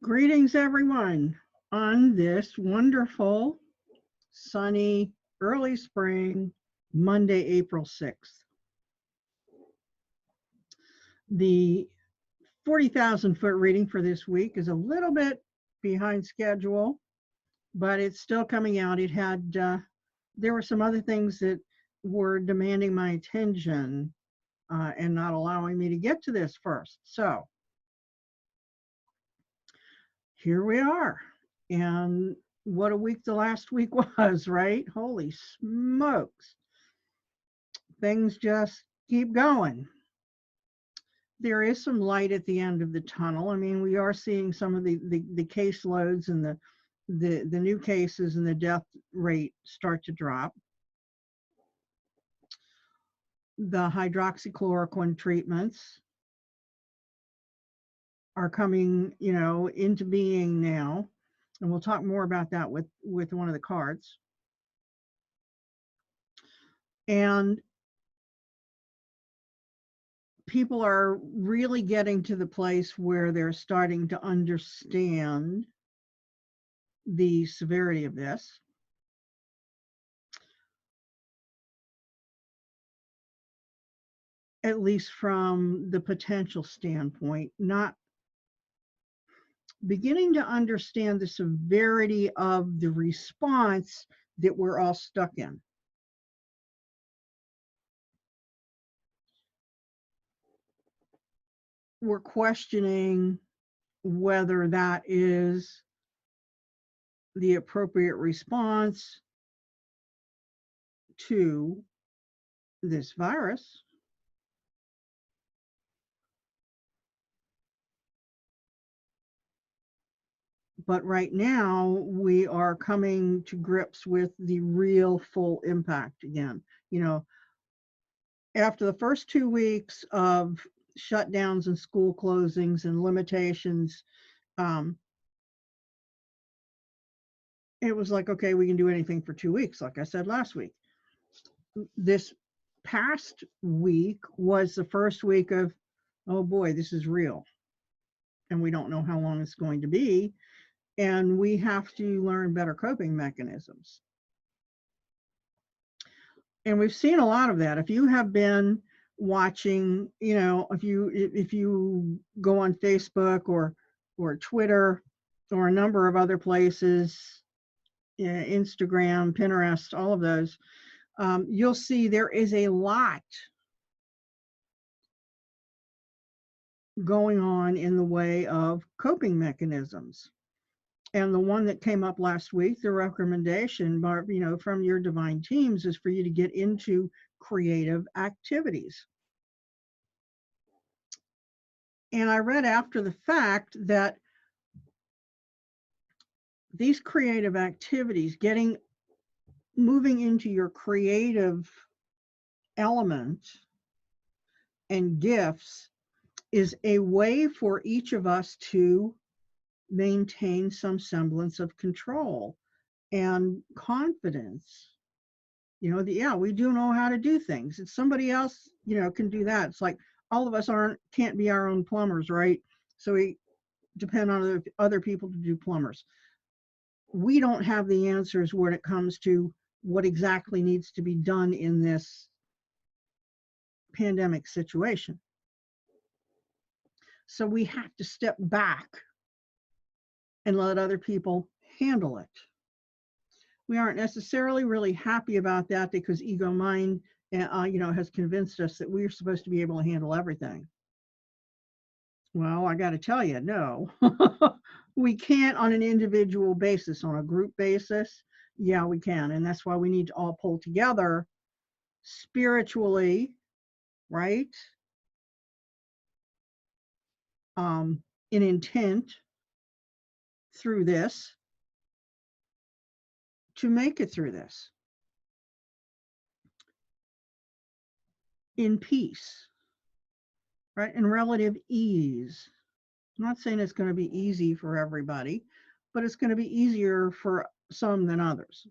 Greetings, everyone, on this wonderful, sunny, early spring, Monday, April 6th. The 40,000-foot reading for this week is a little bit behind schedule, but it's still coming out. There were some other things that were demanding my attention and not allowing me to get to this first. So here we are. And what a week the last week was, right? Holy smokes. Things just keep going. There is some light at the end of the tunnel. I mean, we are seeing some of the caseloads and the new cases and the death rate start to drop. The hydroxychloroquine treatments are coming, into being now. And we'll talk more about that with one of the cards. And people are really getting to the place where they're starting to understand the severity of this. At least from the potential standpoint, not beginning to understand the severity of the response that we're all stuck in. We're questioning whether that is the appropriate response to this virus. But right now, we are coming to grips with the real full impact again. After the first 2 weeks of shutdowns and school closings and limitations, it was like, okay, we can do anything for 2 weeks, like I said last week. This past week was the first week of, oh boy, this is real. And we don't know how long it's going to be. And we have to learn better coping mechanisms. And we've seen a lot of that. If you have been watching, if you go on Facebook or Twitter or a number of other places, Instagram, Pinterest, all of those, you'll see there is a lot going on in the way of coping mechanisms. And the one that came up last week, the recommendation, from your divine teams, is for you to get into creative activities. And I read after the fact that these creative activities, moving into your creative element and gifts, is a way for each of us to maintain some semblance of control and confidence. We do know how to do things. If somebody else, can do that. It's like all of us can't be our own plumbers, right? So we depend on other people to do plumbers. We don't have the answers when it comes to what exactly needs to be done in this pandemic situation. So we have to step back and let other people handle it. We aren't necessarily really happy about that because ego mind, has convinced us that we're supposed to be able to handle everything. Well, I got to tell you, no, we can't on an individual basis. On a group basis, yeah, we can. And that's why we need to all pull together spiritually, right? In intent through this to make it through this in peace, right? In relative ease. I'm not saying it's going to be easy for everybody, but it's going to be easier for some than others.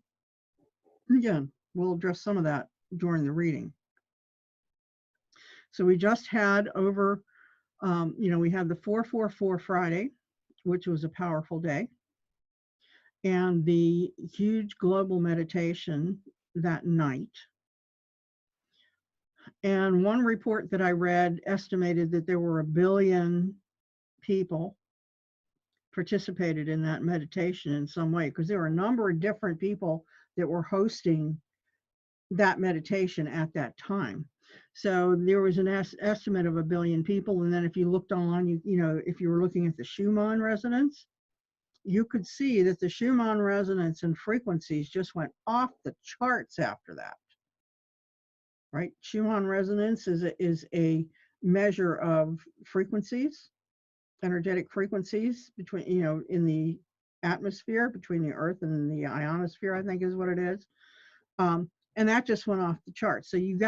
Again, we'll address some of that during the reading. So we just had over, we had the 444 Friday, which was a powerful day, and the huge global meditation that night. And one report that I read estimated that there were 1 billion people participated in that meditation in some way, because there were a number of different people that were hosting that meditation at that time. So there was an estimate of 1 billion people. And then if you looked online, you know, if you were looking at the Schumann resonance, you could see that the Schumann resonance and frequencies just went off the charts after that. Right? Schumann resonance is a measure of frequencies, energetic frequencies between, you know, in the atmosphere between the earth and the ionosphere, I think is what it is. And that just went off the charts. So you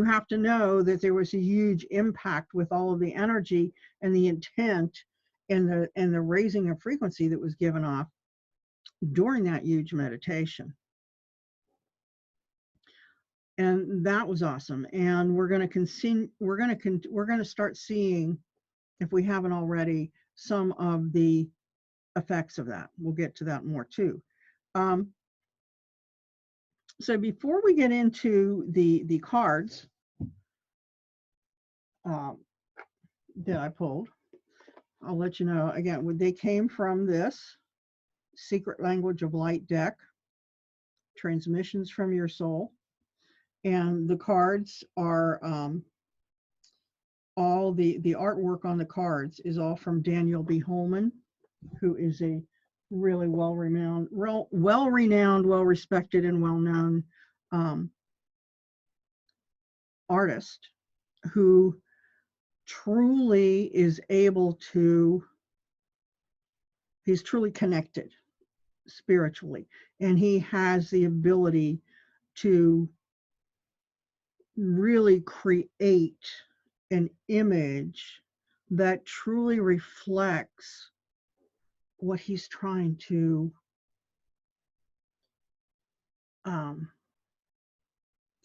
have to know that there was a huge impact with all of the energy and the intent and the raising of frequency that was given off during that huge meditation. And that was awesome. And we're going to start seeing, if we haven't already, some of the effects of that. We'll get to that more too. So before we get into the cards that I pulled, I'll let you know again, they came from this Secret Language of Light deck, Transmissions from Your Soul. And the cards are all the artwork on the cards is all from Daniel B. Holman, who is a really well-renowned, well-respected, and well-known artist who truly is able to, he's truly connected spiritually, and he has the ability to really create an image that truly reflects what he's trying to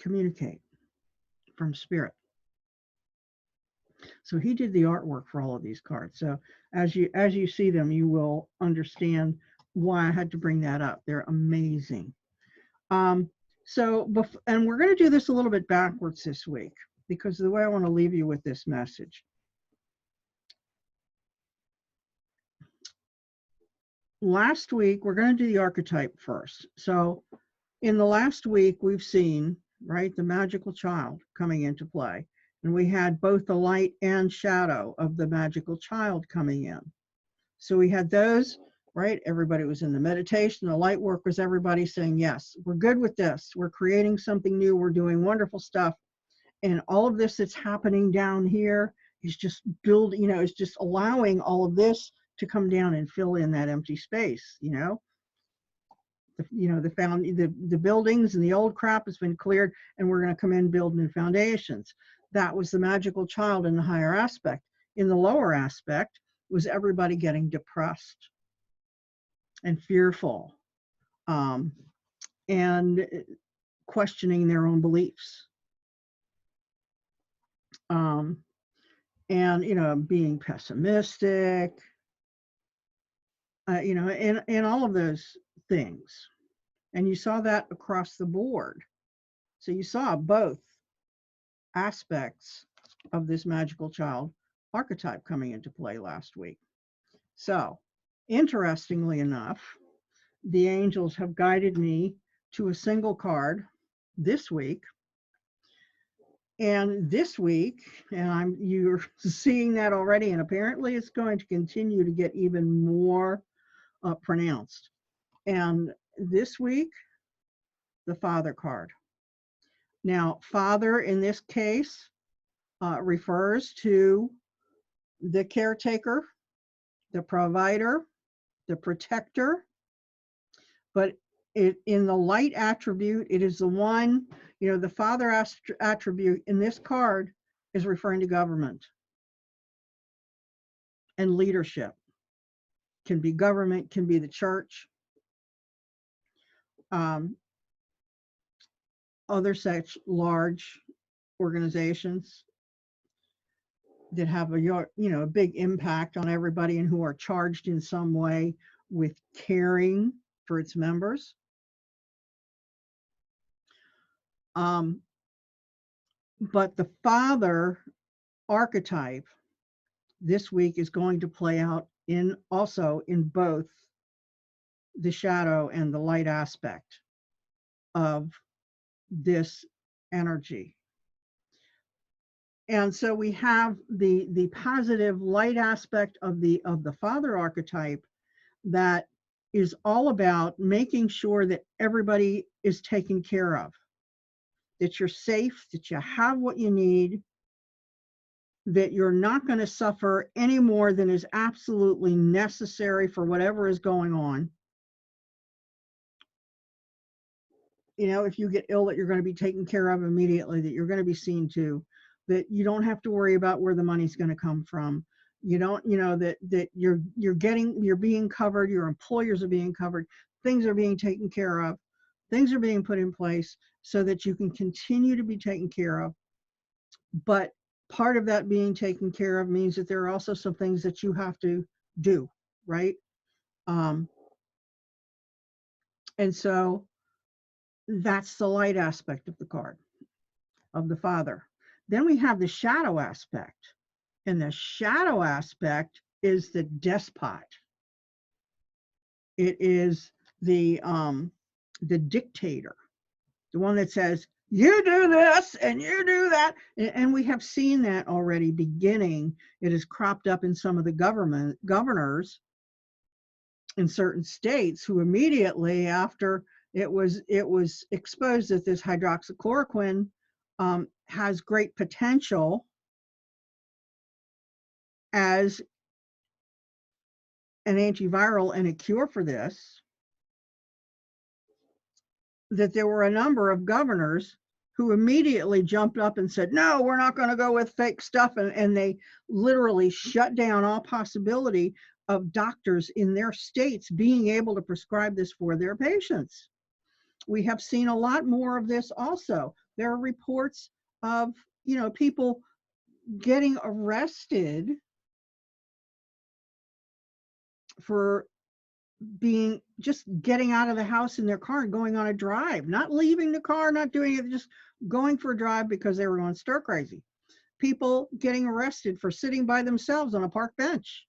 communicate from spirit. So he did the artwork for all of these cards. So as you see them, you will understand why I had to bring that up. They're amazing. And we're going to do this a little bit backwards this week, because the way I want to leave you with this message. Last week, we're going to do the archetype first. So in the last week, we've seen, right, the magical child coming into play. And we had both the light and shadow of the magical child coming in. So we had those, right? Everybody was in the meditation. The light work was everybody saying, yes, we're good with this. We're creating something new. We're doing wonderful stuff. And all of this that's happening down here is just building, you know, it's just allowing all of this to come down and fill in that empty space, you know. The buildings and the old crap has been cleared, and we're going to come in and build new foundations. That was the magical child in the higher aspect. In the lower aspect was everybody getting depressed and fearful, and questioning their own beliefs, and, you know, being pessimistic, you know, and all of those things. And you saw that across the board. So you saw both aspects of this magical child archetype coming into play last week. So interestingly enough, the angels have guided me to a single card this week. And this week, and you're seeing that already, and apparently it's going to continue to get even more pronounced. And this week, the Father card. Now, Father in this case refers to the caretaker, the provider, the protector, but in the light attribute, it is the one, you know, the Father attribute in this card is referring to government and leadership. Can be government, can be the church, other such large organizations. that have a big impact on everybody and who are charged in some way with caring for its members. But the father archetype this week is going to play out also in both the shadow and the light aspect of this energy. And so we have the positive light aspect of the father archetype that is all about making sure that everybody is taken care of, that you're safe, that you have what you need, that you're not going to suffer any more than is absolutely necessary for whatever is going on. If you get ill, that you're going to be taken care of immediately, that you're going to be seen to, that you don't have to worry about where the money's going to come from. You don't, that you're being covered, your employers are being covered, things are being taken care of, things are being put in place so that you can continue to be taken care of. But part of that being taken care of means that there are also some things that you have to do, right? And so that's the light aspect of the card, of the father. Then we have the shadow aspect. And the shadow aspect is the despot. It is the dictator, the one that says, you do this and you do that. And we have seen that already beginning. It has cropped up in some of the governors in certain states who immediately after it was exposed that this hydroxychloroquine has great potential as an antiviral and a cure for this, that there were a number of governors who immediately jumped up and said, no, we're not going to go with fake stuff. And they literally shut down all possibility of doctors in their states being able to prescribe this for their patients. We have seen a lot more of this also. There are reports of, people getting arrested for just getting out of the house in their car and going on a drive, not leaving the car, not doing it, just going for a drive because they were going stir crazy. People getting arrested for sitting by themselves on a park bench.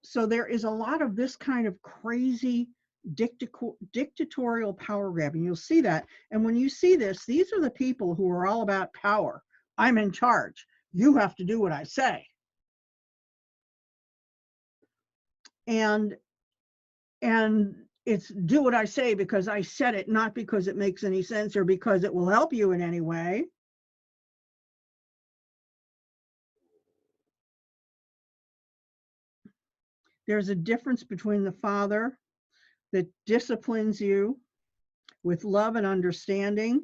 So there is a lot of this kind of crazy dictatorial power grabbing. You'll see that. And when you see this, these are the people who are all about power. I'm in charge. You have to do what I say. And it's do what I say because I said it, not because it makes any sense or because it will help you in any way. There's a difference between the father that disciplines you with love and understanding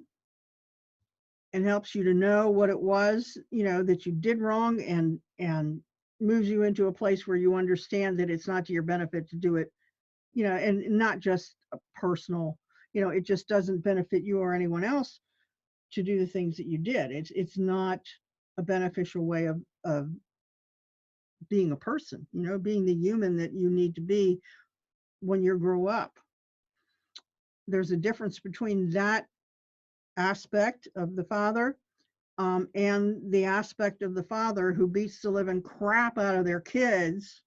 and helps you to know what it was, that you did wrong, and moves you into a place where you understand that it's not to your benefit to do it, and not just a personal, it just doesn't benefit you or anyone else to do the things that you did. It's not a beneficial way of being a person, being the human that you need to be when you grow up. There's a difference between that aspect of the father and the aspect of the father who beats the living crap out of their kids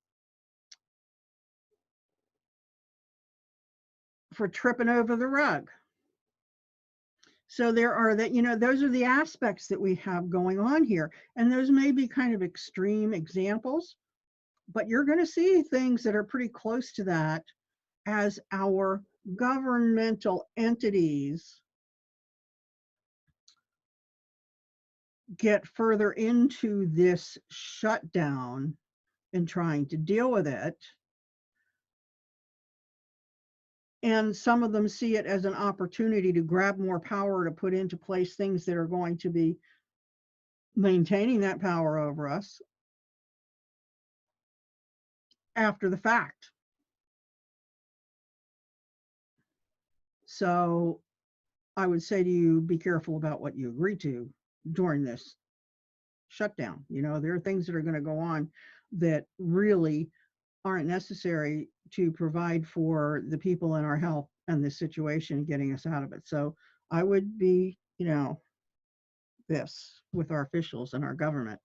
for tripping over the rug. So there are those are the aspects that we have going on here. And those may be kind of extreme examples, but you're going to see things that are pretty close to that as our governmental entities get further into this shutdown and trying to deal with it. And some of them see it as an opportunity to grab more power to put into place things that are going to be maintaining that power over us after the fact. So I would say to you, be careful about what you agree to. during this shutdown. You know, there are things that are going to go on that really aren't necessary to provide for the people in our health and this situation, getting us out of it. So I would be, you know, this with our officials and our government.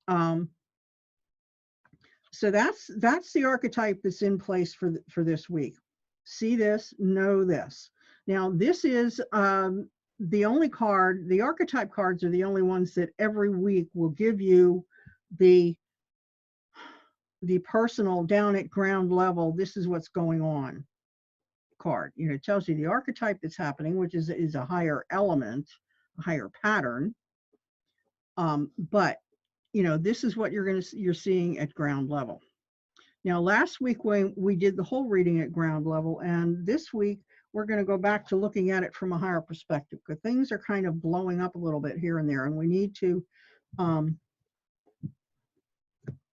Um, so that's the archetype that's in place for this week. See this, know this. Now this is the only card. The archetype cards are the only ones that every week will give you the personal down at ground level. This is what's going on card. You know, it tells you the archetype that's happening, which is a higher element, a higher pattern. But you know, this is what you're seeing at ground level. Now, last week when we did the whole reading at ground level, and this week we're going to go back to looking at it from a higher perspective, because things are kind of blowing up a little bit here and there, and we need to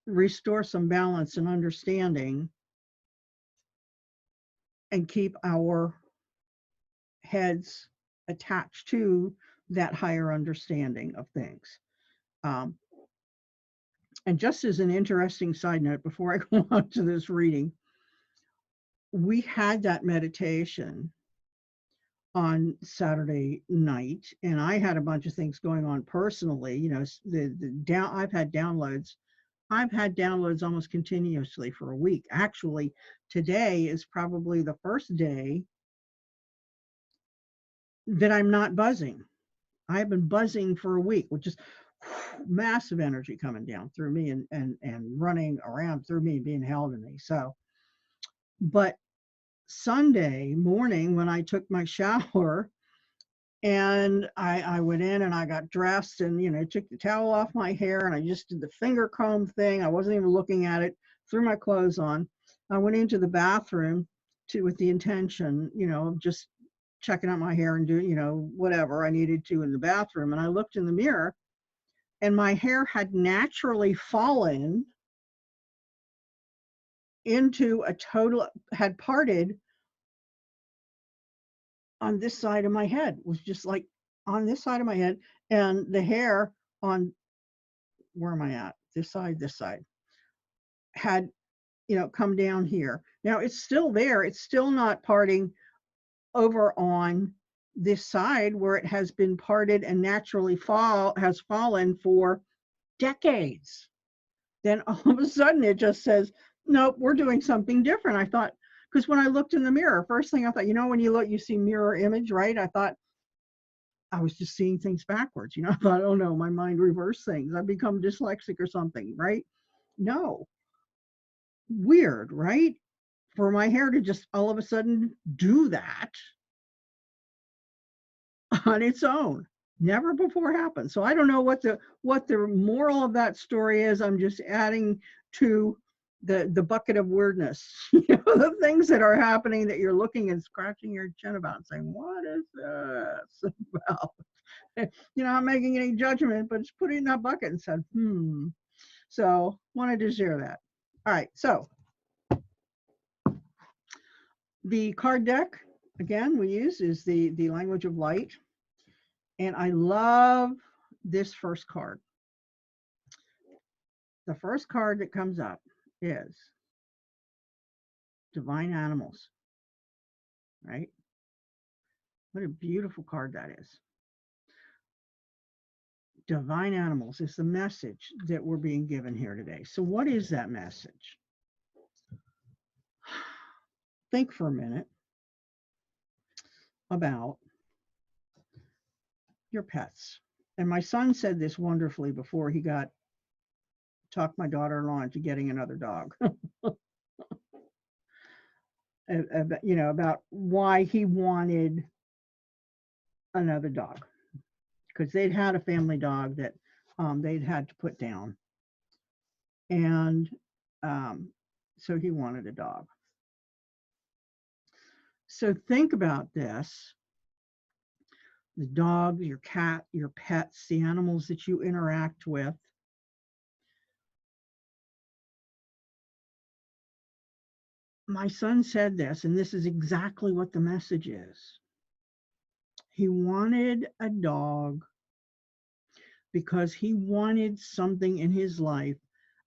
restore some balance and understanding and keep our heads attached to that higher understanding of things. And just as an interesting side note, before I go on to this reading, we had that meditation on Saturday night, and I had a bunch of things going on personally. You know, I've had downloads almost continuously for a week. Actually, today is probably the first day that I'm not buzzing. I've been buzzing for a week, which is massive energy coming down through me and running around through me, being held in me. So, but Sunday morning when I took my shower and I went in and I got dressed and, you know, took the towel off my hair and I just did the finger comb thing. I wasn't even looking at it, threw my clothes on. I went into the bathroom with the intention, you know, of just checking out my hair and doing, you know, whatever I needed to in the bathroom. And I looked in the mirror and my hair had naturally fallen into had parted on this side of my head, was just like on this side of my head, and the hair on, where am I at? This side had, you know, come down here. Now it's still there. It's still not parting over on this side where it has been parted and naturally has fallen for decades. Then all of a sudden it just says, nope, we're doing something different. I thought, because when I looked in the mirror, first thing I thought, you know, when you look, you see mirror image, right? I thought I was just seeing things backwards. You know, I thought, oh no, my mind reversed things. I've become dyslexic or something, right? No. Weird, right? For my hair to just all of a sudden do that on its own. Never before happened. So I don't know what the moral of that story is. I'm just adding to the bucket of weirdness. You know, the things that are happening that you're looking and scratching your chin about and saying, what is this about? You know, I'm making any judgment, but it's put it in that bucket and said, So wanted to share that. All right, so the card deck, again, we use is the language of light. And I love this first card. The first card that comes up is Divine Animals, right? What a beautiful card that is. Divine Animals is the message that we're being given here today. So what is that message? Think for a minute about your pets. And my son said this wonderfully before he talked my daughter-in-law into getting another dog. You know, about why he wanted another dog, because they'd had a family dog that they'd had to put down, and so he wanted a dog. So think about this: the dog, your cat, your pets, the animals that you interact with. My son said this, and this is exactly what the message is. He wanted a dog because he wanted something in his life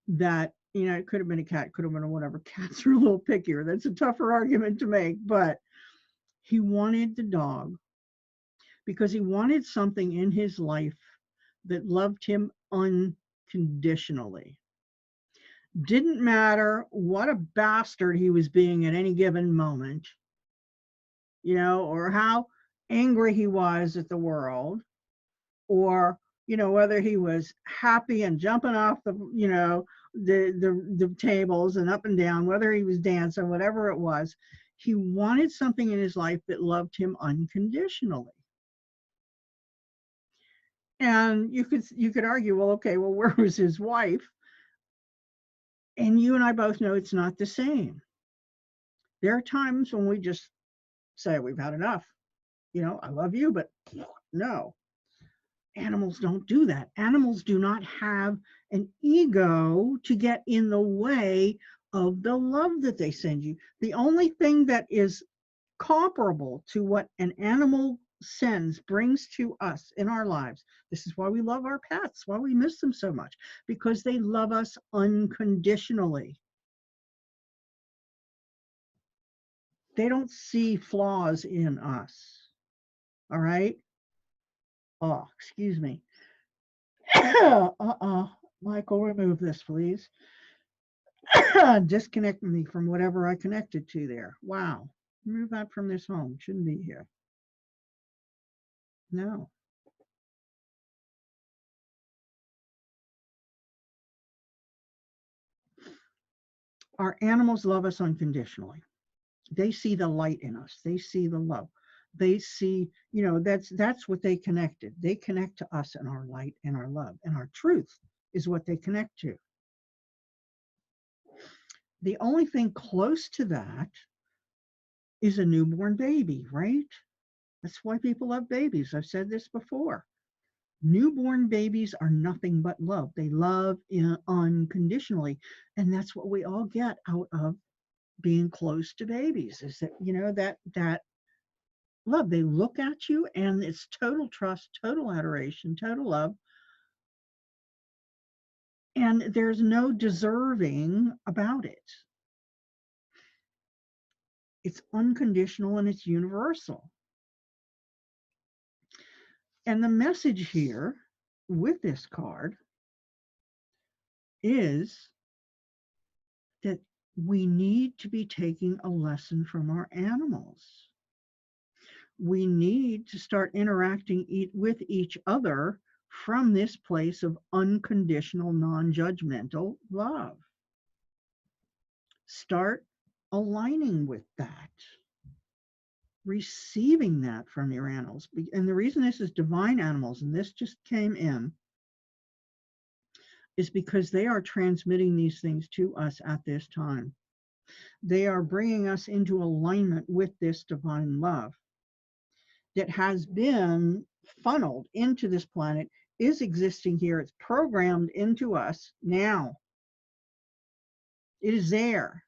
that, it could have been a cat, could have been a whatever. Cats are a little pickier. That's a tougher argument to make, but he wanted the dog because he wanted something in his life that loved him unconditionally. Didn't matter what a bastard he was being at any given moment, or how angry he was at the world, or whether he was happy and jumping off the tables and up and down, whether he was dancing, whatever it was, he wanted something in his life that loved him unconditionally. And you could argue, well, okay, well, where was his wife? And you and I both know it's not the same. There are times when we just say, we've had enough. I love you, but no. Animals don't do that. Animals do not have an ego to get in the way of the love that they send you. The only thing that is comparable to what an animal brings to us in our lives. This is why we love our pets, why we miss them so much, because they love us unconditionally. They don't see flaws in us. All right? Oh, excuse me. Michael, remove this, please. Disconnecting me from whatever I connected to there. Wow. Remove that from this home. Shouldn't be here. No. Our animals love us unconditionally. They see the light in us. They see the love. They see, that's what they connected. They connect to us and our light and our love, and our truth is what they connect to. The only thing close to that is a newborn baby, right? That's why people love babies. I've said this before. Newborn babies are nothing but love. They love unconditionally. And that's what we all get out of being close to babies, is that, that love. They look at you and it's total trust, total adoration, total love. And there's no deserving about it. It's unconditional and it's universal. And the message here with this card is that we need to be taking a lesson from our animals. We need to start interacting with each other from this place of unconditional, non-judgmental love. Start aligning with that, receiving that from your animals. And the reason this is divine animals, and this just came in, is because they are transmitting these things to us at this time. They are bringing us into alignment with this divine love that has been funneled into this planet, is existing here. It's programmed into us now. It is there.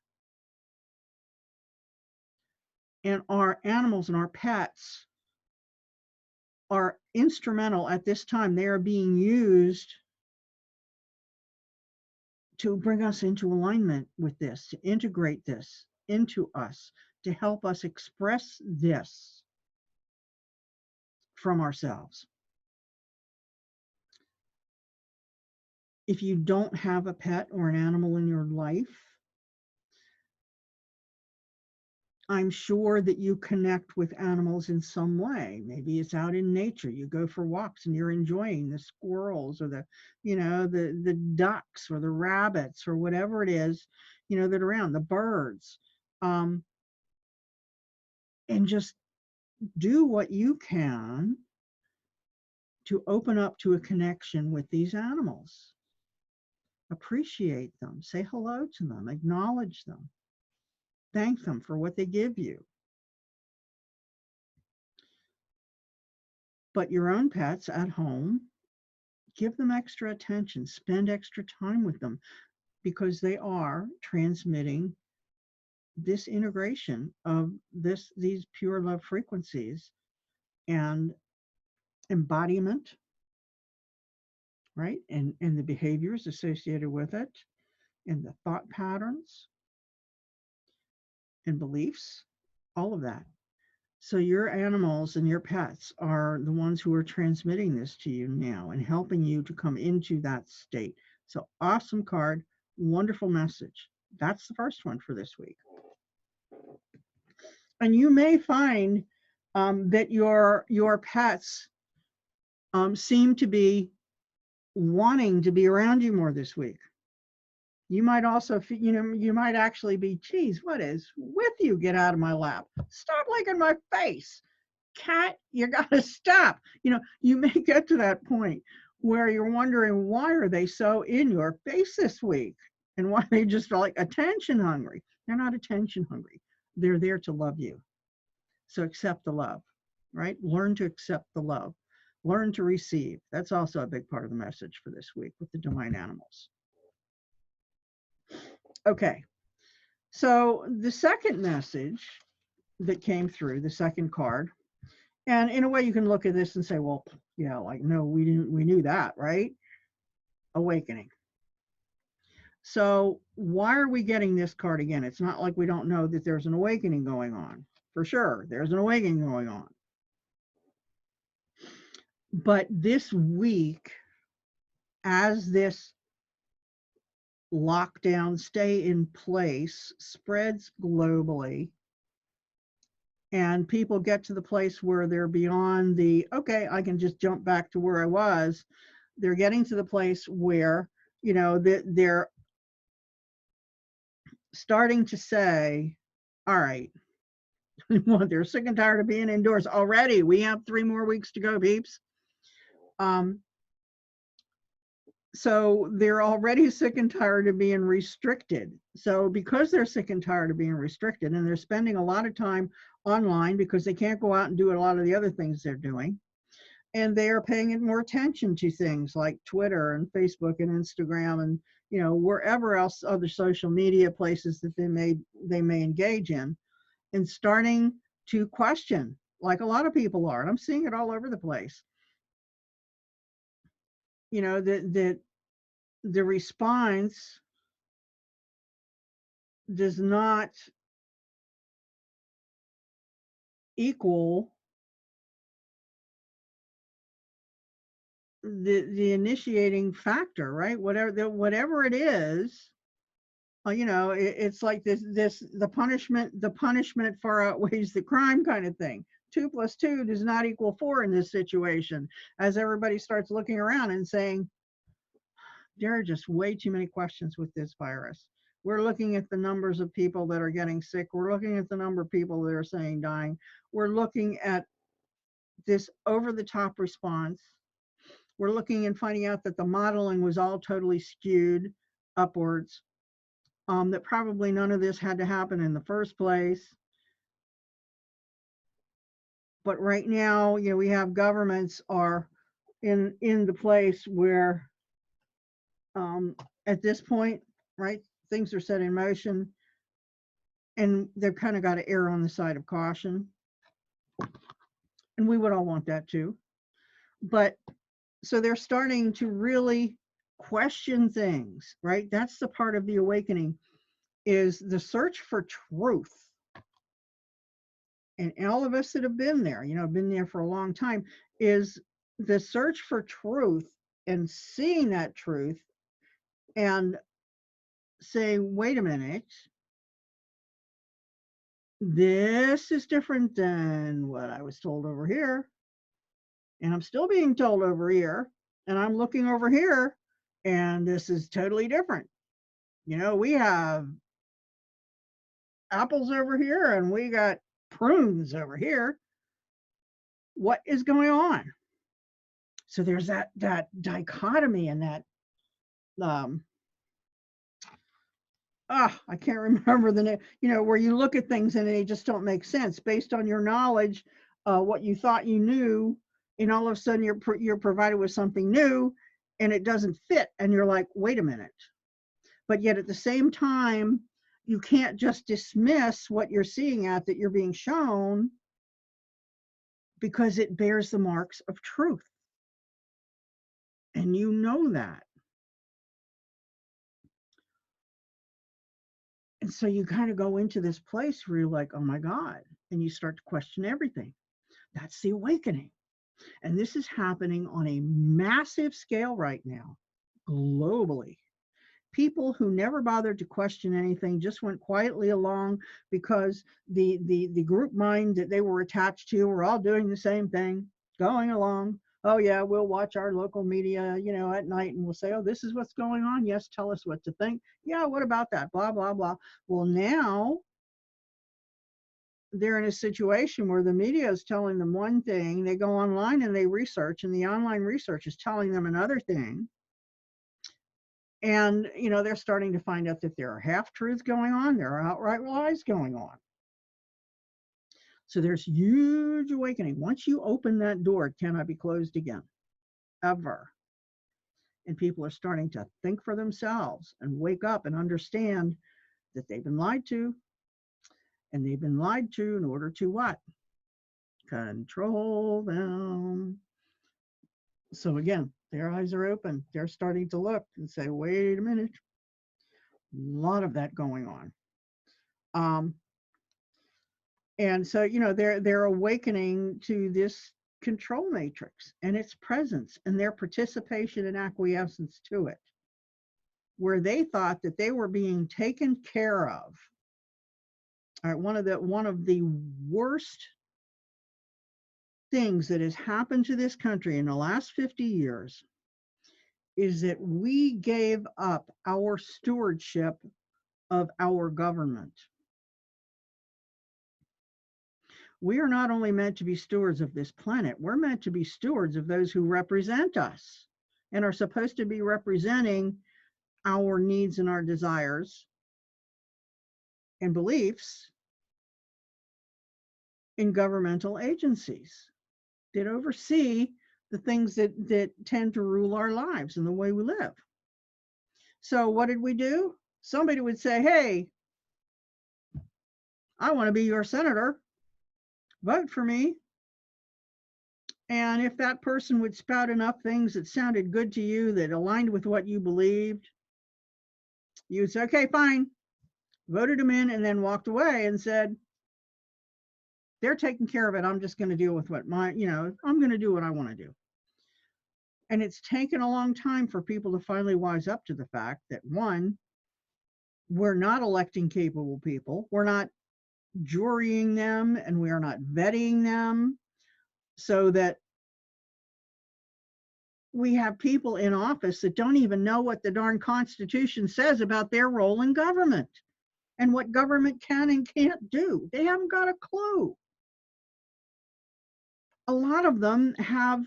And our animals and our pets are instrumental at this time. They are being used to bring us into alignment with this, to integrate this into us, to help us express this from ourselves. If you don't have a pet or an animal in your life, I'm sure that you connect with animals in some way. Maybe it's out in nature. You go for walks and you're enjoying the squirrels or the ducks or the rabbits or whatever it is, that are around, the birds. And just do what you can to open up to a connection with these animals. Appreciate them, say hello to them, acknowledge them, thank them for what they give you. But your own pets at home, give them extra attention, spend extra time with them, because they are transmitting this integration of these pure love frequencies and embodiment right? And the behaviors associated with it, and the thought patterns and beliefs, all of that. So your animals and your pets are the ones who are transmitting this to you now and helping you to come into that state. So awesome card, wonderful message. That's the first one for this week. And you may find that your pets seem to be wanting to be around you more this week. You might also, you might actually be, geez, what is with you? Get out of my lap. Stop licking my face. Cat, you got to stop. You may get to that point where you're wondering, why are they so in your face this week? And why they just are like attention hungry. They're not attention hungry. They're there to love you. So accept the love, right? Learn to accept the love. Learn to receive. That's also a big part of the message for this week with the divine animals. Okay. So the second message that came through, the second card, and in a way you can look at this and say, well, yeah, like, no, we knew that, right? Awakening. So why are we getting this card again? It's not like we don't know that there's an awakening going on. For sure, there's an awakening going on. But this week, as this lockdown stay in place spreads globally, and people get to the place where they're beyond the, okay, I can just jump back to where I was. They're getting to the place where, they're starting to say, all right, they're sick and tired of being indoors already. We have 3 more weeks to go, peeps. So they're already sick and tired of being restricted. So because they're sick and tired of being restricted, and they're spending a lot of time online because they can't go out and do a lot of the other things they're doing, and they are paying more attention to things like Twitter and Facebook and Instagram and wherever else other social media places that they may engage in, and starting to question, like a lot of people are, and I'm seeing it all over the place. That the response does not equal the initiating factor, right? Whatever it is, it's like the punishment far outweighs the crime kind of thing. 2 + 2 does not equal 4 in this situation, as everybody starts looking around and saying, there are just way too many questions with this virus. We're looking at the numbers of people that are getting sick. We're looking at the number of people that are saying dying. We're looking at this over-the-top response. We're looking and finding out that the modeling was all totally skewed upwards, that probably none of this had to happen in the first place. But right now, we have governments are in the place where at this point, right, things are set in motion, and they've kind of got to err on the side of caution. And we would all want that too. But so they're starting to really question things, right? That's the part of the awakening, is the search for truth. And all of us that have been there, been there for a long time, is the search for truth and seeing that truth and saying, wait a minute, this is different than what I was told over here. And I'm still being told over here. And I'm looking over here, and this is totally different. We have apples over here, and we got prunes over here. What is going on? So there's that dichotomy and that I can't remember the name, where you look at things and they just don't make sense based on your knowledge, what you thought you knew, and all of a sudden you're provided with something new and it doesn't fit, and you're like, wait a minute. But yet at the same time, you can't just dismiss what you're seeing that you're being shown, because it bears the marks of truth. And you know that. And so you kind of go into this place where you're like, oh my God, and you start to question everything. That's the awakening. And this is happening on a massive scale right now, globally. People who never bothered to question anything just went quietly along because the group mind that they were attached to were all doing the same thing, going along. Oh yeah, we'll watch our local media, at night, and we'll say, oh, this is what's going on. Yes, tell us what to think. Yeah, what about that? Blah, blah, blah. Well, now they're in a situation where the media is telling them one thing, they go online and they research, and the online research is telling them another thing. And, they're starting to find out that there are half-truths going on, there are outright lies going on. So there's huge awakening. Once you open that door, it cannot be closed again, ever. And people are starting to think for themselves and wake up and understand that they've been lied to. And they've been lied to in order to what? Control them. So again, their eyes are open. They're starting to look and say, wait a minute. A lot of that going on. And so, they're awakening to this control matrix and its presence and their participation and acquiescence to it, where they thought that they were being taken care of. All right, one of the worst things that has happened to this country in the last 50 years is that we gave up our stewardship of our government. We are not only meant to be stewards of this planet, we're meant to be stewards of those who represent us and are supposed to be representing our needs and our desires and beliefs in governmental agencies that oversee the things that tend to rule our lives and the way we live. So what did we do? Somebody would say, hey, I want to be your senator. Vote for me. And if that person would spout enough things that sounded good to you, that aligned with what you believed, you'd say, okay, fine. Voted them in and then walked away and said, they're taking care of it. I'm just going to deal with what I'm going to do what I want to do. And it's taken a long time for people to finally wise up to the fact that, one, we're not electing capable people. We're not jurying them, and we are not vetting them, so that we have people in office that don't even know what the darn Constitution says about their role in government and what government can and can't do. They haven't got a clue. A lot of them have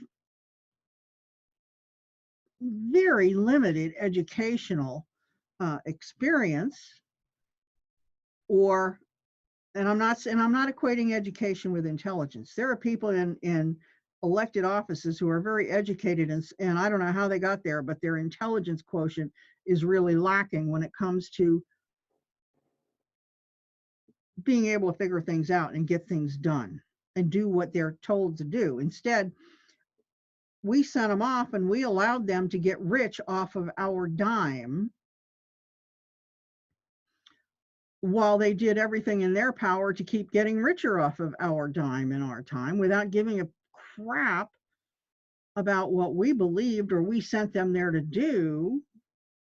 very limited educational experience, and I'm not equating education with intelligence. There are people in elected offices who are very educated, and I don't know how they got there, but their intelligence quotient is really lacking when it comes to being able to figure things out and get things done and do what they're told to do. Instead, we sent them off and we allowed them to get rich off of our dime while they did everything in their power to keep getting richer off of our dime in our time without giving a crap about what we believed or we sent them there to do.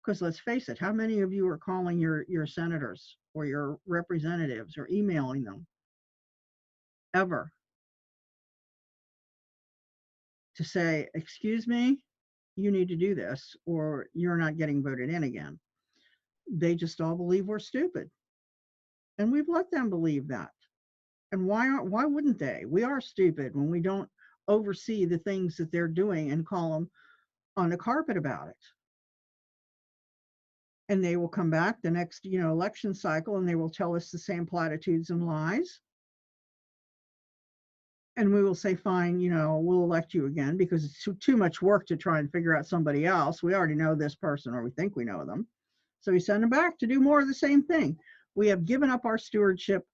Because let's face it, how many of you are calling your senators or your representatives or emailing them ever to say, excuse me, you need to do this or you're not getting voted in again? They just all believe we're stupid. And we've let them believe that. And why wouldn't they? We are stupid when we don't oversee the things that they're doing and call them on the carpet about it. And they will come back the next, election cycle, and they will tell us the same platitudes and lies. And we will say, fine, we'll elect you again because it's too much work to try and figure out somebody else. We already know this person, or we think we know them. So we send them back to do more of the same thing. We have given up our stewardship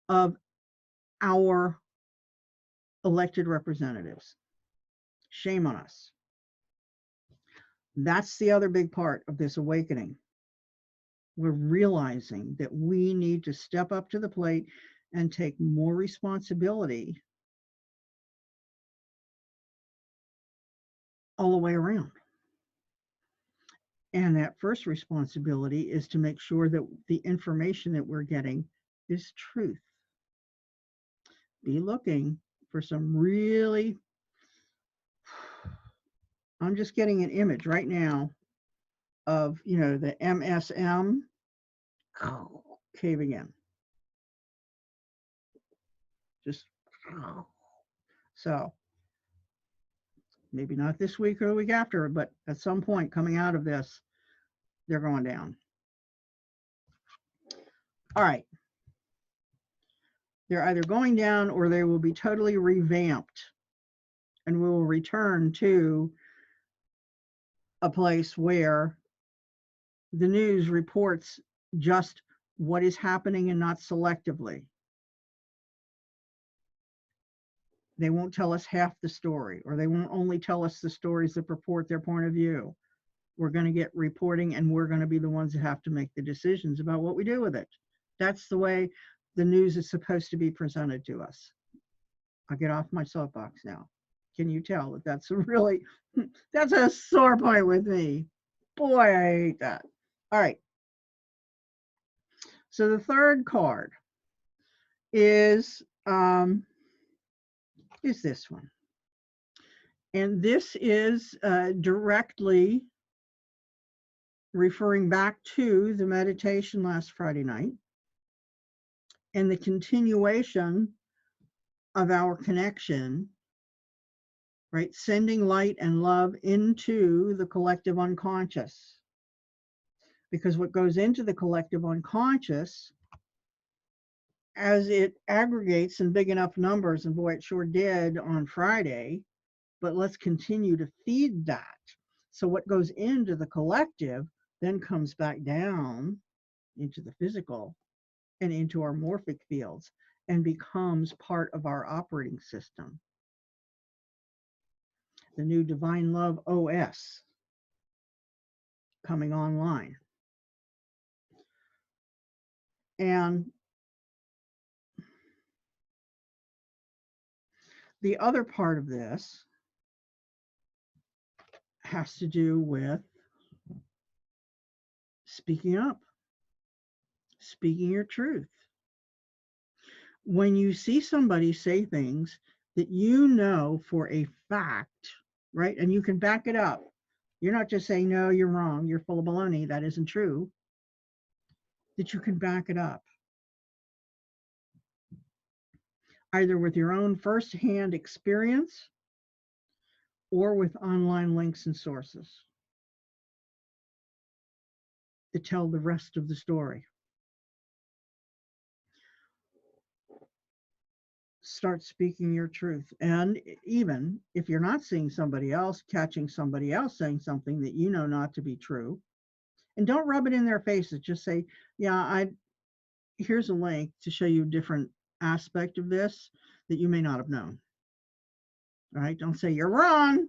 of our elected representatives. Shame on us. That's the other big part of this awakening. We're realizing that we need to step up to the plate and take more responsibility all the way around. And that first responsibility is to make sure that the information that we're getting is truth. Be looking for some really, I'm just getting an image right now of, the MSM caving in. Just so maybe not this week or the week after, but at some point coming out of this, they're going down. All right. They're either going down or they will be totally revamped, and we will return to a place where the news reports just what is happening and not selectively. They won't tell us half the story, or they won't only tell us the stories that purport their point of view. We're going to get reporting, and we're going to be the ones that have to make the decisions about what we do with it. That's the way the news is supposed to be presented to us. I'll get off my soapbox now. Can you tell that that's that's a sore point with me? Boy, I hate that. All right. So the third card is this one. And this is directly referring back to the meditation last Friday night and the continuation of our connection, right? Sending light and love into the collective unconscious. Because what goes into the collective unconscious, as it aggregates in big enough numbers, and boy, it sure did on Friday, but let's continue to feed that. So what goes into the collective then comes back down into the physical and into our morphic fields and becomes part of our operating system. The new Divine Love OS coming online. And the other part of this has to do with speaking up, speaking your truth. When you see somebody say things that you know for a fact, right, and you can back it up, you're not just saying, no, you're wrong, you're full of baloney, that isn't true, that you can back it up, either with your own firsthand experience or with online links and sources that tell the rest of the story. Start speaking your truth. And even if you're not seeing somebody else, catching somebody else saying something that you know not to be true, and don't rub it in their faces. Just say, yeah, here's a link to show you a different aspect of this that you may not have known. All right, don't say you're wrong.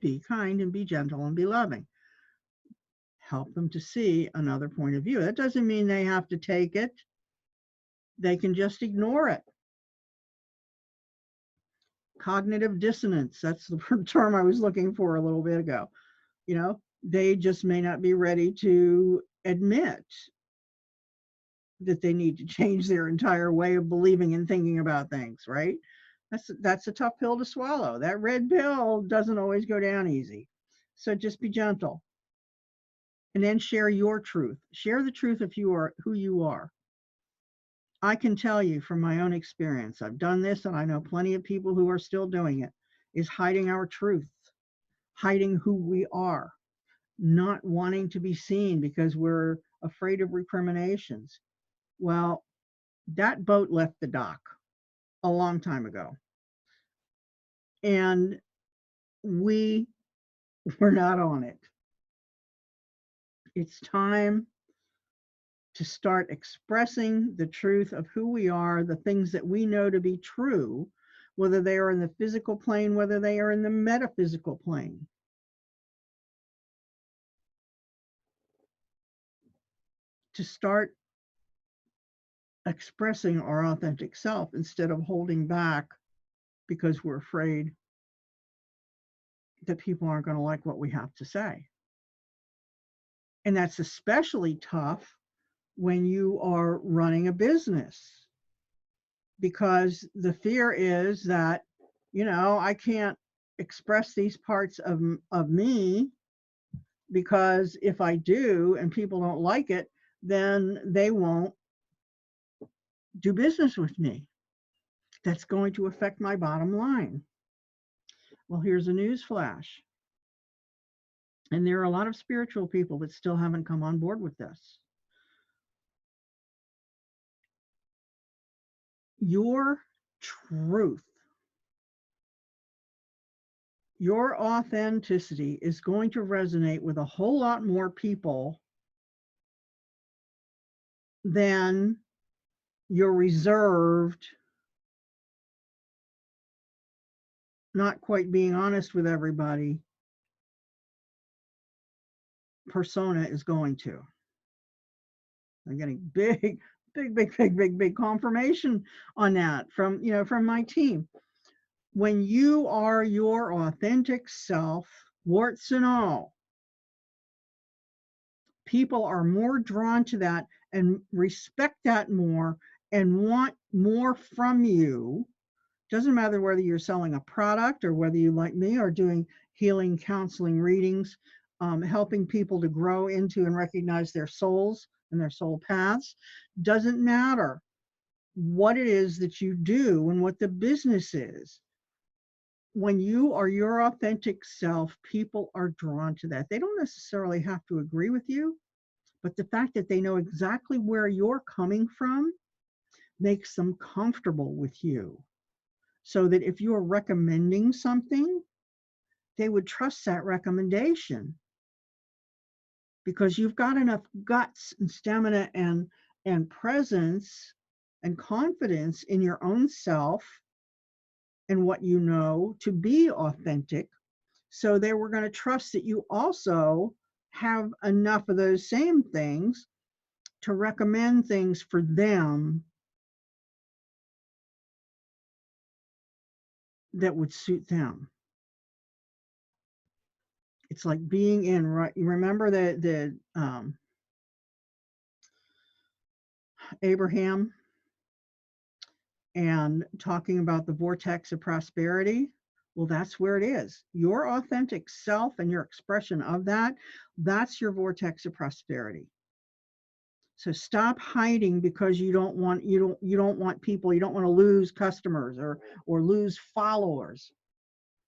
Be kind and be gentle and be loving. Help them to see another point of view. That doesn't mean they have to take it. They can just ignore it. Cognitive dissonance, that's the term I was looking for a little bit ago. They just may not be ready to admit that they need to change their entire way of believing and thinking about things, right? That's a tough pill to swallow. That red pill doesn't always go down easy. So just be gentle. And then share your truth. Share the truth of who you are. I can tell you from my own experience, I've done this and I know plenty of people who are still doing it, is hiding our truth, hiding who we are, not wanting to be seen because we're afraid of recriminations. Well, that boat left the dock a long time ago. And we were not on it. It's time to start expressing the truth of who we are, the things that we know to be true, whether they are in the physical plane, whether they are in the metaphysical plane. To start expressing our authentic self instead of holding back because we're afraid that people aren't going to like what we have to say. And that's especially tough when you are running a business, because the fear is that, you know, I can't express these parts of me, because if I do and people don't like it, then they won't do business with me. That's going to affect my bottom line. Well, here's a news flash. And there are a lot of spiritual people that still haven't come on board with this. Your truth, your authenticity is going to resonate with a whole lot more people than your reserved, not quite being honest with everybody persona is going to. I'm getting big confirmation on that from, you know, from my team. When you are your authentic self, warts and all, people are more drawn to that and respect that more and want more from you. Doesn't matter whether you're selling a product or whether you, like me, are doing healing, counseling, readings, helping people to grow into and recognize their souls and their soul paths. Doesn't matter what it is that you do and what the business is. When you are your authentic self, people are drawn to that. They don't necessarily have to agree with you, but the fact that they know exactly where you're coming from makes them comfortable with you. So that if you're recommending something, they would trust that recommendation, because you've got enough guts and stamina and presence and confidence in your own self and what you know to be authentic. So they were going to trust that you also have enough of those same things to recommend things for them that would suit them. It's like being in, right? You remember the Abraham and talking about the vortex of prosperity? Well, that's where it is. Your authentic self and your expression of that, that's your vortex of prosperity. So stop hiding because you don't want people, you don't want to lose customers or lose followers.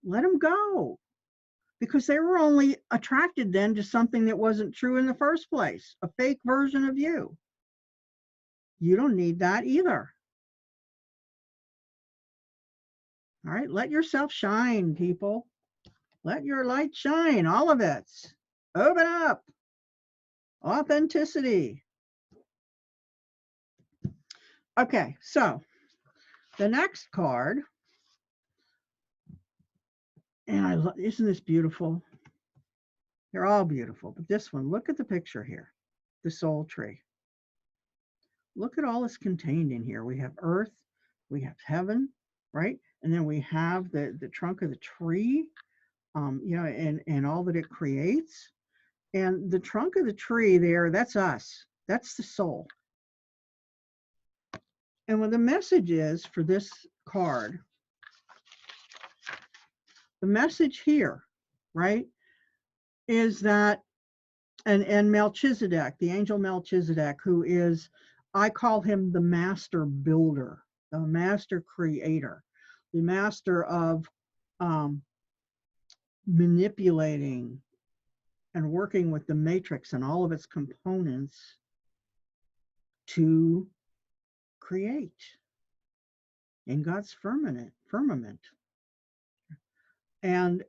Let them go, because they were only attracted then to something that wasn't true in the first place, a fake version of you. You don't need that either. All right, let yourself shine, people. Let your light shine, all of it. Open up. Authenticity. Okay, so the next card, and isn't this beautiful? They're all beautiful, but this one, look at the picture here, the soul tree. Look at all that's contained in here. We have earth, we have heaven, right? And then we have the trunk of the tree, you know, and all that it creates. And the trunk of the tree there, that's us. That's the soul. And what the message is for this card, the message here, right, is that, and Melchizedek, the angel Melchizedek, who is, I call him the master builder, the master creator, the master of manipulating and working with the matrix and all of its components to create in God's firmament. And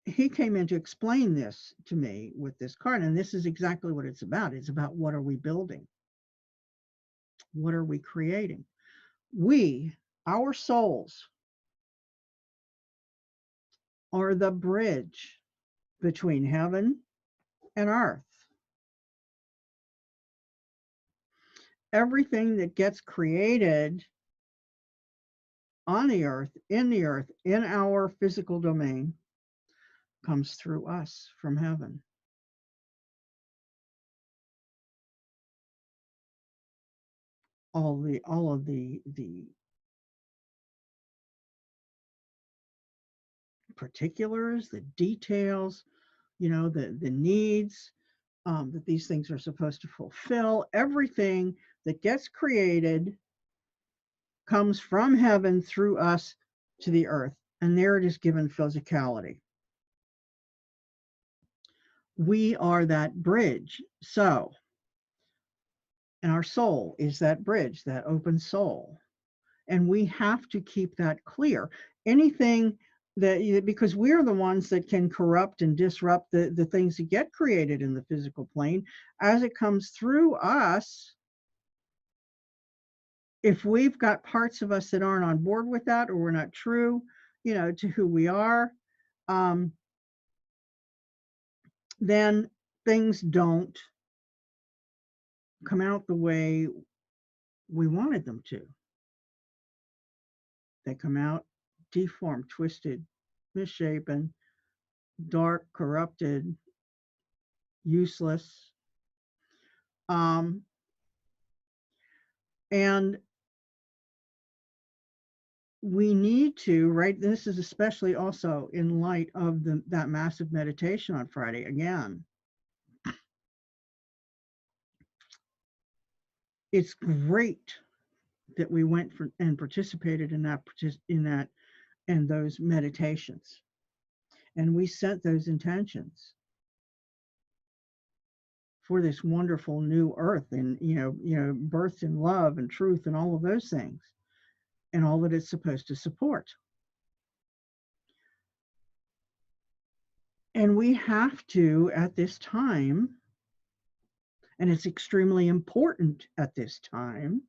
he came in to explain this to me with this card, and this is exactly what it's about. It's about, what are we building? What are we creating? We, our souls, are the bridge between heaven and earth. Everything that gets created on the earth, in our physical domain, comes through us from heaven. All of the particulars, the details, you know, the needs that these things are supposed to fulfill, everything that gets created comes from heaven through us to the earth, and there it is given physicality. We are that bridge. So, and our soul is that bridge, that open soul. And we have to keep that clear. Anything that, because we're the ones that can corrupt and disrupt the things that get created in the physical plane as it comes through us. If we've got parts of us that aren't on board with that, or we're not true, you know, to who we are, then things don't come out the way we wanted them to. They come out deformed, twisted, misshapen, dark, corrupted, useless. And we need to, right? This is especially also in light of that massive meditation on Friday. Again, it's great that we went and participated in that and those meditations, and we set those intentions for this wonderful new earth, and birth and love and truth and all of those things, and all that it's supposed to support. And we have to, at this time, and it's extremely important at this time,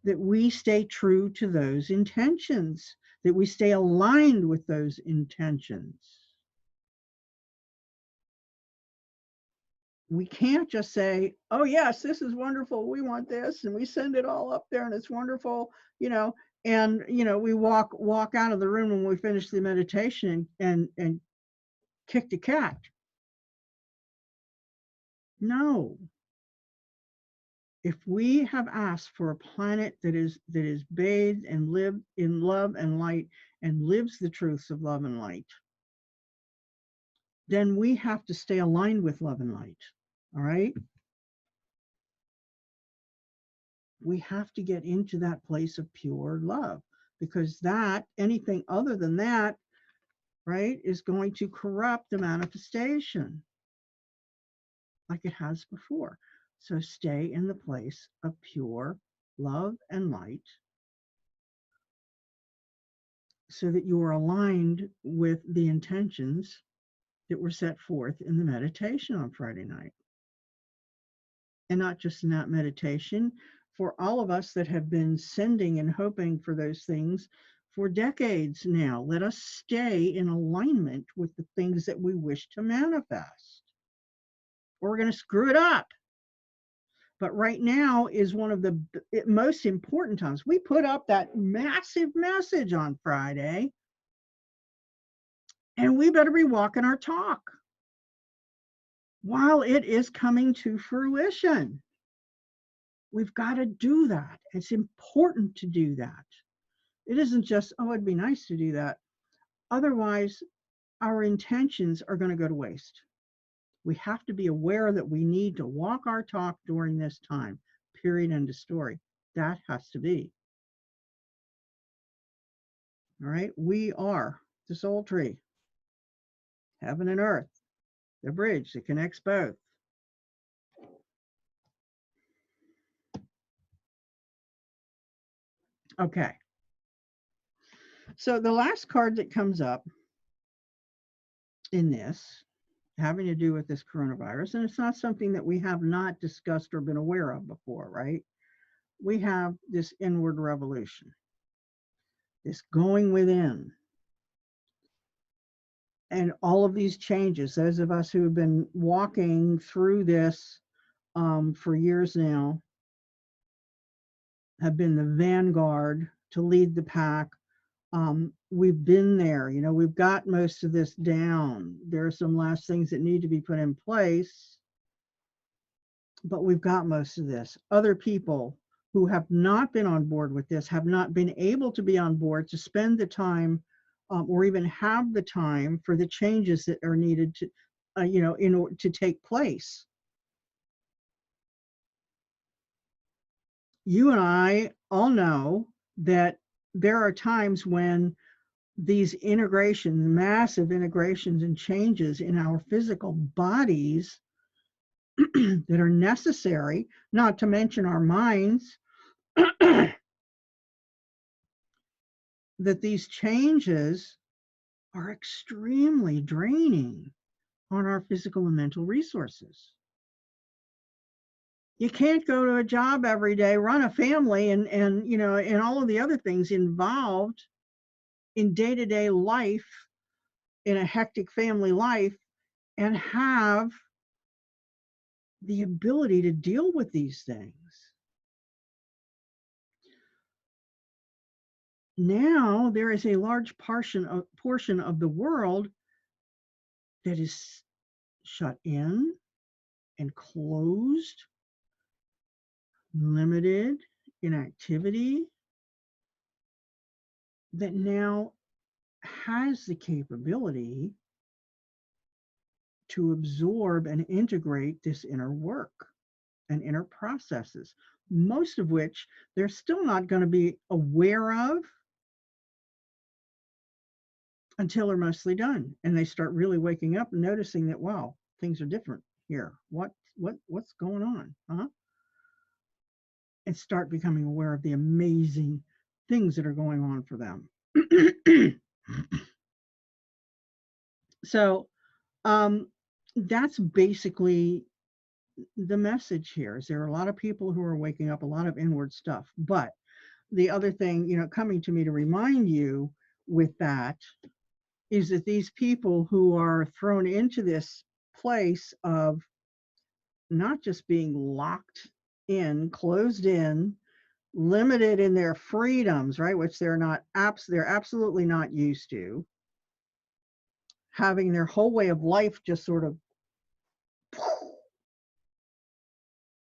that we stay true to those intentions, that we stay aligned with those intentions. We can't just say, oh yes, this is wonderful, we want this, and we send it all up there and it's wonderful, and we walk out of the room when we finish the meditation and kick the cat. No. If we have asked for a planet that is bathed and lived in love and light and lives the truths of love and light, then we have to stay aligned with love and light. All right? We have to get into that place of pure love, because anything other than that, right, is going to corrupt the manifestation like it has before. So stay in the place of pure love and light so that you are aligned with the intentions that were set forth in the meditation on Friday night. And not just in that meditation, for all of us that have been sending and hoping for those things for decades now, let us stay in alignment with the things that we wish to manifest, or we're going to screw it up. But right now is one of the most important times. We put up that massive message on Friday, and we better be walking our talk while it is coming to fruition. We've got to do that. It's important to do that. It isn't just, oh, it'd be nice to do that. Otherwise, our intentions are going to go to waste. We have to be aware that we need to walk our talk during this time, period, end of story. That has to be. All right, we are the soul tree, heaven and earth, the bridge that connects both. Okay. So the last card that comes up in this, having to do with this coronavirus, and it's not something that we have not discussed or been aware of before, right? We have this inward revolution, this going within. And all of these changes, those of us who have been walking through this for years now, have been the vanguard to lead the pack. We've been there, you know, we've got most of this down. There are some last things that need to be put in place, but we've got most of this. Other people who have not been on board with this have not been able to be on board to spend the time or even have the time for the changes that are needed to, you know, in order to take place. You and I all know that there are times when these integrations, massive integrations and changes in our physical bodies that are necessary, not to mention our minds, that these changes are extremely draining on our physical and mental resources. You can't go to a job every day, run a family, and you know, and all of the other things involved in day-to-day life, in a hectic family life, and have the ability to deal with these things. Now there is a large portion of the world that is shut in and closed, limited in activity, that now has the capability to absorb and integrate this inner work and inner processes, most of which they're still not going to be aware of until they're mostly done. And they start really waking up and noticing that, wow, things are different here. What's going on? And start becoming aware of the amazing things that are going on for them. So that's basically the message here. Is there are a lot of people who are waking up, a lot of inward stuff. But the other thing, you know, coming to me to remind you with that is that these people who are thrown into this place of not just being locked in, closed in, limited in their freedoms, right, which they're absolutely not used to, having their whole way of life just sort of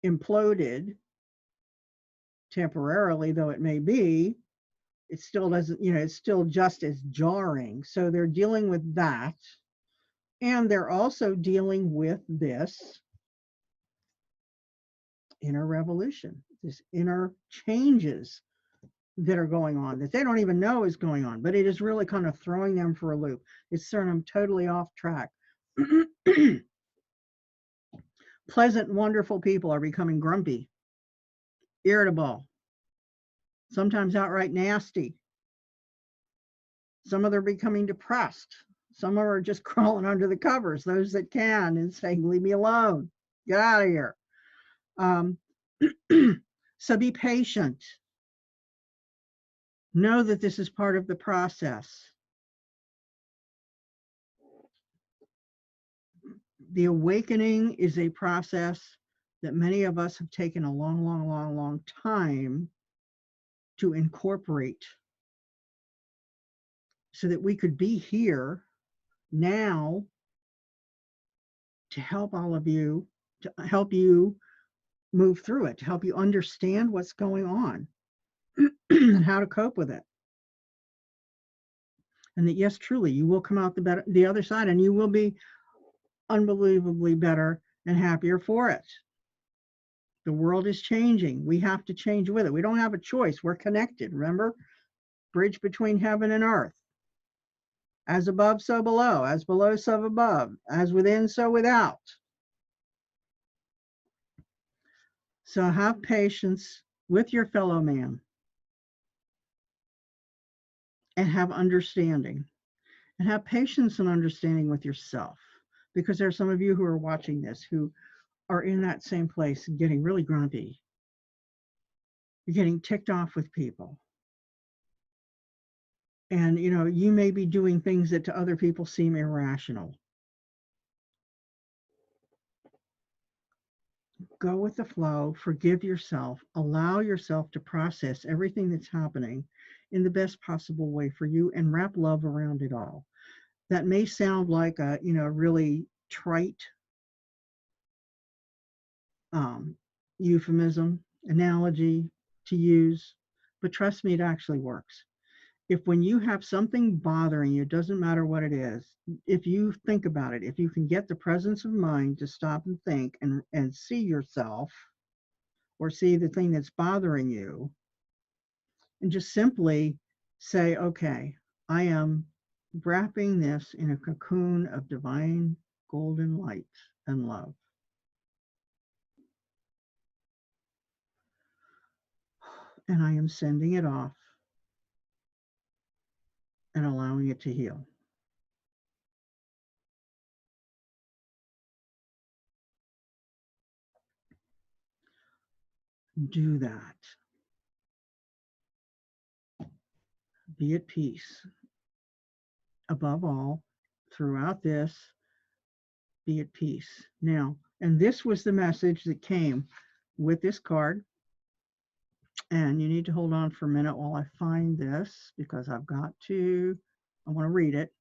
imploded temporarily, though it may be, it still doesn't, you know, it's still just as jarring. So they're dealing with that. And they're also dealing with this inner revolution, this inner changes that are going on that they don't even know is going on, but it is really kind of throwing them for a loop. It's throwing them totally off track. Pleasant, wonderful people are becoming grumpy, irritable, sometimes outright nasty. Some of them are becoming depressed. Some of them are just crawling under the covers, those that can, and saying, leave me alone, get out of here. So be patient. Know that this is part of the process. The awakening is a process that many of us have taken a long time to incorporate so that we could be here now to help all of you, to help you move through it, to help you understand what's going on and how to cope with it. And that, yes, truly, you will come out the other side and you will be unbelievably better and happier for it. The world is changing. We have to change with it. We don't have a choice. We're connected. Remember? Bridge between heaven and earth. As above, so below. As below, so above. As within, so without. So have patience with your fellow man. And have understanding. And have patience and understanding with yourself. Because there are some of you who are watching this who are in that same place and getting really grumpy. You're getting ticked off with people. And, you know, you may be doing things that to other people seem irrational. Go with the flow, forgive yourself, allow yourself to process everything that's happening in the best possible way for you, and wrap love around it all. That may sound like a, you know, really trite um, euphemism, analogy to use, but trust me, it actually works. If when you have something bothering you, it doesn't matter what it is, if you think about it, if you can get the presence of mind to stop and think and see yourself or see the thing that's bothering you, and just simply say, okay, I am wrapping this in a cocoon of divine golden light and love. And I am sending it off and allowing it to heal. Do that. Be at peace. Above all, throughout this, be at peace. Now, and this was the message that came with this card. And you need to hold on for a minute while I find this, because I want to read it.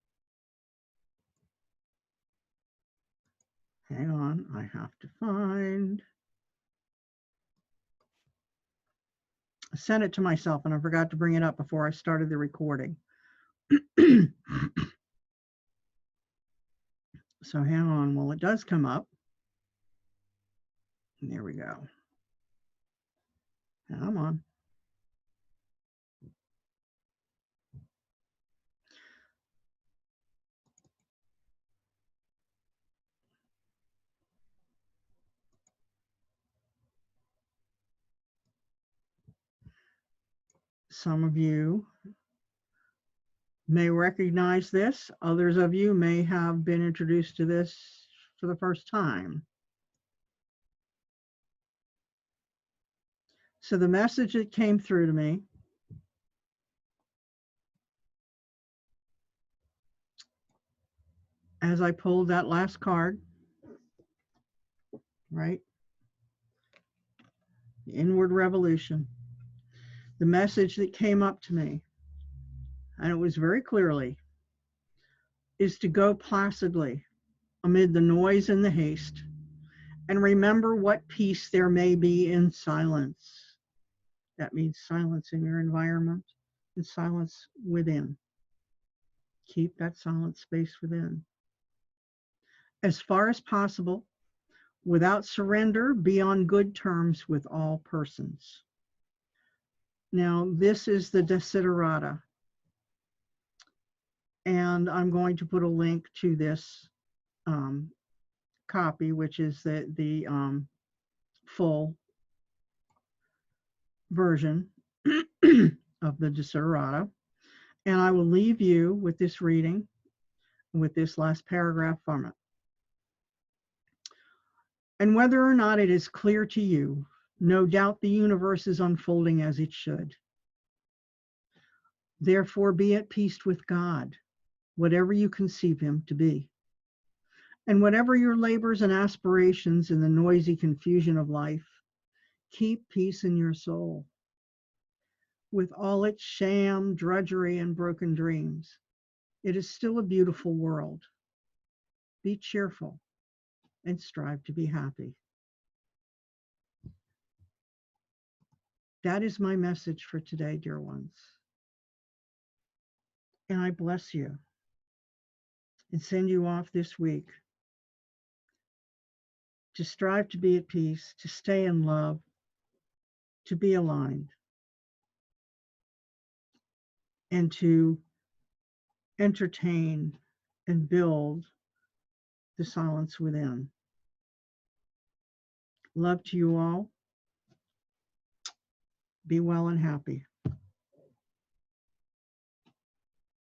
Hang on, I have to find. I sent it to myself and I forgot to bring it up before I started the recording. So hang on, well, it does come up. There we go. Come on. Some of you may recognize this. Others of you may have been introduced to this for the first time. So the message that came through to me as I pulled that last card, right? The inward revolution. The message that came up to me, and it was very clearly, is to go placidly amid the noise and the haste, and remember what peace there may be in silence. That means silence in your environment and silence within. Keep that silent space within. As far as possible, without surrender, be on good terms with all persons. Now, this is the Desiderata. And I'm going to put a link to this copy, which is the full version of the Desiderata. And I will leave you with this reading, with this last paragraph from it. And whether or not it is clear to you, no doubt the universe is unfolding as it should. Therefore, be at peace with God, whatever you conceive him to be. And whatever your labors and aspirations in the noisy confusion of life, keep peace in your soul. With all its sham, drudgery, and broken dreams, it is still a beautiful world. Be cheerful and strive to be happy. That is my message for today, dear ones. And I bless you and send you off this week to strive to be at peace, to stay in love, to be aligned, and to entertain and build the silence within. Love to you all. Be well and happy.